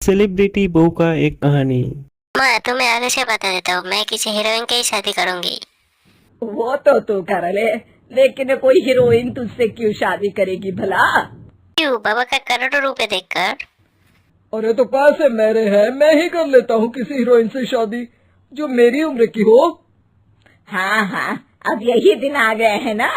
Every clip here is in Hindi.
सेलिब्रिटी बहू का एक कहानी। मैं तुम्हें आगे से बता देता हूँ, मैं किसी हीरोइन की ही शादी करूंगी। वो तो तू कर ले, लेकिन कोई हीरोइन तुझसे क्यों शादी करेगी भला? क्यों, बाबा का करोड़ों रुपए देखकर? अरे तो पैसे मेरे हैं, मैं ही कर लेता हूँ किसी हीरोइन से शादी जो मेरी उम्र की हो। हाँ हाँ, अब यही दिन आ गए हैं ना।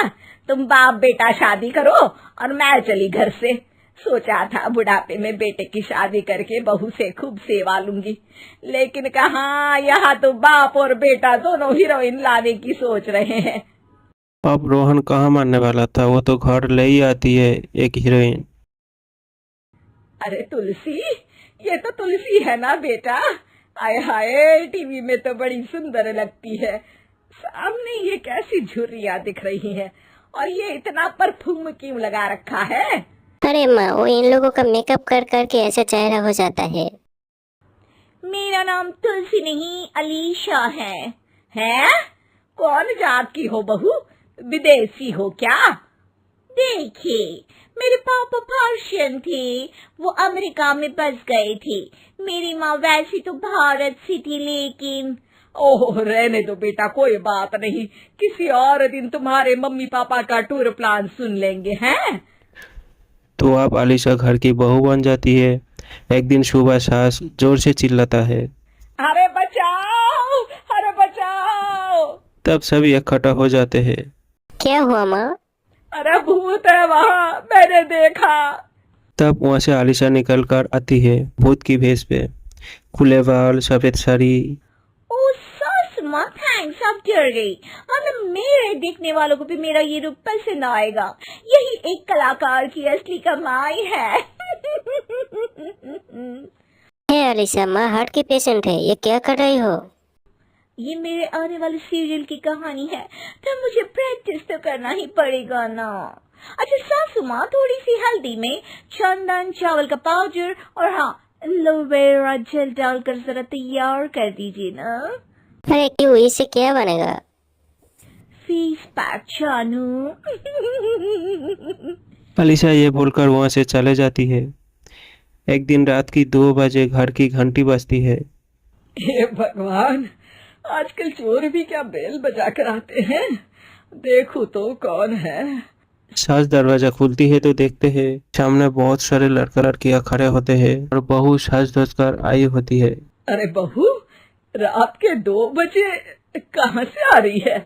तुम बाप बेटा शादी करो और मैं चली घर से। सोचा था बुढ़ापे में बेटे की शादी करके बहू से खूब सेवा लूंगी, लेकिन कहाँ, यहाँ तो बाप और बेटा दोनों हीरोइन लाने की सोच रहे हैं। अब रोहन कहाँ मानने वाला था, वो तो घर ले ही आती है एक हीरोइन। अरे तुलसी, ये तो तुलसी है ना बेटा? आय हाय, टीवी में तो बड़ी सुंदर लगती है, सामने ये कैसी झुर्रियां दिख रही है, और ये इतना परफ्यूम क्यों लगा रखा है? अरे माँ, वो इन लोगों का मेकअप कर करके ऐसा चेहरा हो जाता है। मेरा नाम तुलसी नहीं अलीशा है। हैं? कौन जात की हो बहू? विदेशी हो क्या? देखिए, मेरे पापा पर्शियन थे, वो अमेरिका में बस गए थे। मेरी माँ वैसी तो भारत से थी, लेकिन ओह रहने दो बेटा, कोई बात नहीं, किसी और दिन तुम्हारे मम्मी पापा का टूर प्लान सुन लेंगे। हैं? तो अब आलिशा घर की बहू बन जाती है। एक दिन सुबह सास जोर से चिल्लाता है। अरे बचाओ, अरे बचाओ। तब सभी इकट्ठा हो जाते हैं। क्या हुआ माँ? अरे भूत है वहाँ, मैंने देखा। तब वहां से आलिशा निकल कर आती है भूत की भेष पे। खुले बाल, सफेद साड़ी। ओ सस माँ, थैंक्स, अब डर गई। अब मेरे देखने वालों को भी मेरा ये रूप पसंद आएगा। यही एक कलाकार की असली कमाई है। है अलीशा, माँ हार्ट की पेशेंट है, ये क्या कर रही हो? ये मेरे आने वाले सीरियल की कहानी है, तो मुझे प्रैक्टिस तो करना ही पड़ेगा ना। अच्छा सासू माँ, थोड़ी सी हल्दी में चंदन, चावल का पाउडर और हाँ, एलोवेरा जेल डालकर जरा तैयार कर दीजिए ना। अरे क्यों, इससे क्या बनेगा? फेस पैक जानू। आलिशा ये बोलकर वहां से चले जाती है। एक दिन रात की 2 बजे घर की घंटी बजती है। हे भगवान, आजकल चोर भी क्या बेल बजा कर आते हैं। देखो तो कौन है। सास दरवाजा खुलती है तो देखते हैं सामने बहुत सारे लड़का लड़कियां खड़े होते हैं और बहू साज धज कर आई होती है। अरे बहू, रात के 2 बजे कहाँ से आ रही है?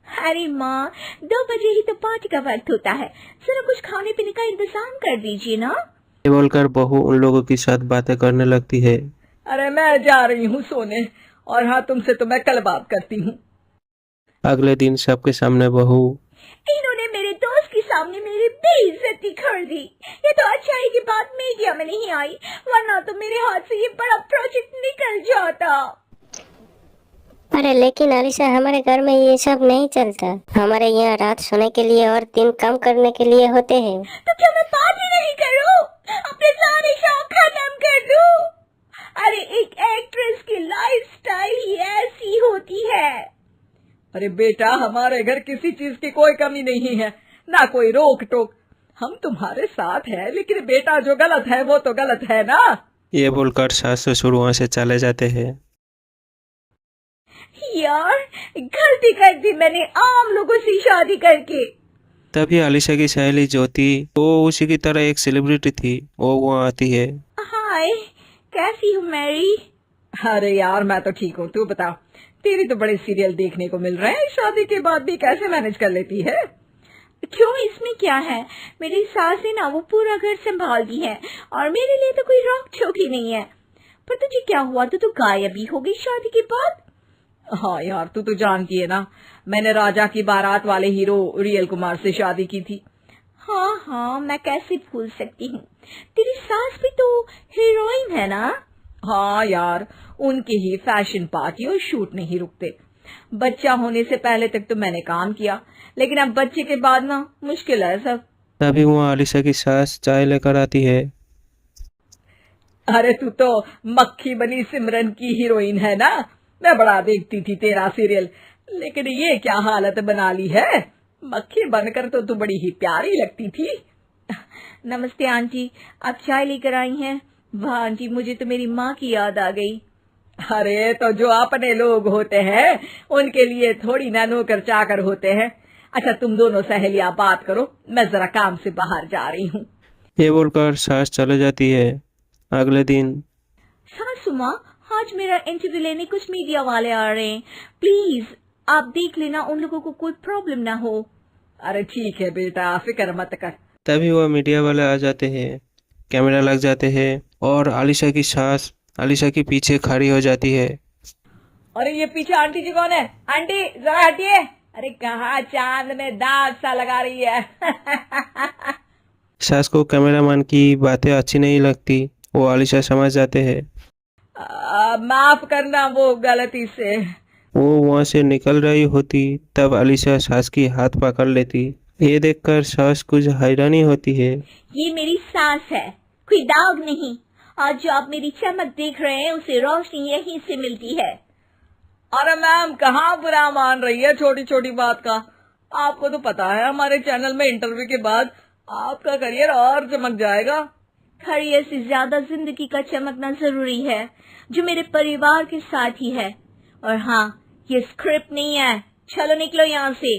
अरे माँ, 2 बजे ही तो पार्टी का वक्त होता है, जरा कुछ खाने पीने का इंतजाम कर दीजिए ना। ये बोलकर बहू उन लोगों के साथ बातें करने लगती है। अरे मैं जा रही हूँ सोने, और हाँ, तुमसे तो मैं कल बात करती हूँ। अगले दिन सबके सामने बहू। इन्होंने मेरे दोस्त के सामने मेरी बेइज्जती कर दी। ये तो अच्छा है कि बात मीडिया में नहीं आई, वरना तो मेरे हाथ से ये बड़ा प्रोजेक्ट निकल जाता। अरे लेकिन अलीशा, हमारे घर में ये सब नहीं चलता। हमारे यहाँ रात सोने के लिए और दिन काम करने के लिए होते हैं। तो क्या मैं पार्टी नहीं करूं? अपने सारे शौक खत्म कर दूं? अरे एक एक्ट्रेस की लाइफस्टाइल ही ऐसी होती है। अरे बेटा, हमारे घर किसी चीज की कोई कमी नहीं है, ना कोई रोक टोक। हम तुम्हारे साथ हैं, लेकिन बेटा जो गलत है वो तो गलत है ना। ये बोलकर सास ससुर वहां से चले जाते हैं। यार, गलती कर दी मैंने आम लोगों से शादी करके। तभी आलिशा की सहेली ज्योति, वो उसी की तरह एक सेलिब्रिटी थी, वो वहाँ आती है। हाय, कैसी हो मैरी? अरे यार, मैं तो ठीक हूँ, तू बता। तेरी तो बड़े सीरियल देखने को मिल रहे हैं, शादी के बाद भी कैसे मैनेज कर लेती है? क्यों, इसमें क्या है? मेरी सास है ना, वो पूरा घर संभालती है, और मेरे लिए तो कोई रोक टोक ही नहीं है। पर तुझे क्या हुआ, तू तो गायब ही हो गई शादी के बाद। हाँ यार, तू तो जानती है ना, मैंने राजा की बारात वाले हीरो रियल कुमार से शादी की थी। हाँ हाँ, मैं कैसे भूल सकती हूँ, तेरी सास भी तो हीरोइन है ना। हाँ यार, उनके ही फैशन पार्टी और शूट नहीं रुकते। बच्चा होने से पहले तक तो मैंने काम किया, लेकिन अब बच्चे के बाद ना मुश्किल है सब। तभी वहाँ आलिशा की सास चाय लेकर आती है। अरे तू तो मक्खी बनी सिमरन की हीरोइन है ना, मैं बड़ा देखती थी तेरा सीरियल, लेकिन ये क्या हालत बना ली है। मक्खी बनकर तो तू बड़ी ही प्यारी लगती थी। नमस्ते आंटी, आप चाय लेकर आई हैं? वाह आंटी, मुझे तो मेरी माँ की याद आ गई। अरे तो जो अपने लोग होते हैं उनके लिए थोड़ी ना नौकर चाकर होते हैं। अच्छा तुम दोनों सहेलियां बात करो, मैं जरा काम से बाहर जा रही हूँ। ये बोलकर सास चले जाती है। अगले दिन सासू माँ, आज मेरा इंटरव्यू लेने कुछ मीडिया वाले आ रहे हैं, प्लीज आप देख लेना उन लोगों को कोई प्रॉब्लम ना हो। अरे ठीक है बेटा, फिक्र मत कर। तभी वह मीडिया वाले आ जाते हैं। कैमरा लग जाते हैं और आलिशा की सास आलिशा के पीछे खड़ी हो जाती है। अरे ये पीछे आंटी जी कौन है? आंटी जरा हटिए। अरे कहाँ चांद में दाग सा लगा रही है। सास को कैमरामैन की बातें अच्छी नहीं लगती। वो आलिशा समझ जाते हैं। माफ करना वो गलती से। वो वहां से निकल रही होती तब आलिशा सास की हाथ पकड़ लेती। ये देखकर सास कुछ हैरानी होती है। ये मेरी सास है, कोई दाग नहीं। आज जो आप मेरी चमक देख रहे हैं उसे रोशनी यहीं से मिलती है। अरे मैम, कहाँ बुरा मान रही है छोटी छोटी बात का। आपको तो पता है हमारे चैनल में इंटरव्यू के बाद आपका करियर और चमक जाएगा। करियर से ज्यादा जिंदगी का चमकना जरूरी है, जो मेरे परिवार के साथ ही है। और हाँ, ये स्क्रिप्ट नहीं है, चलो निकलो यहाँ से।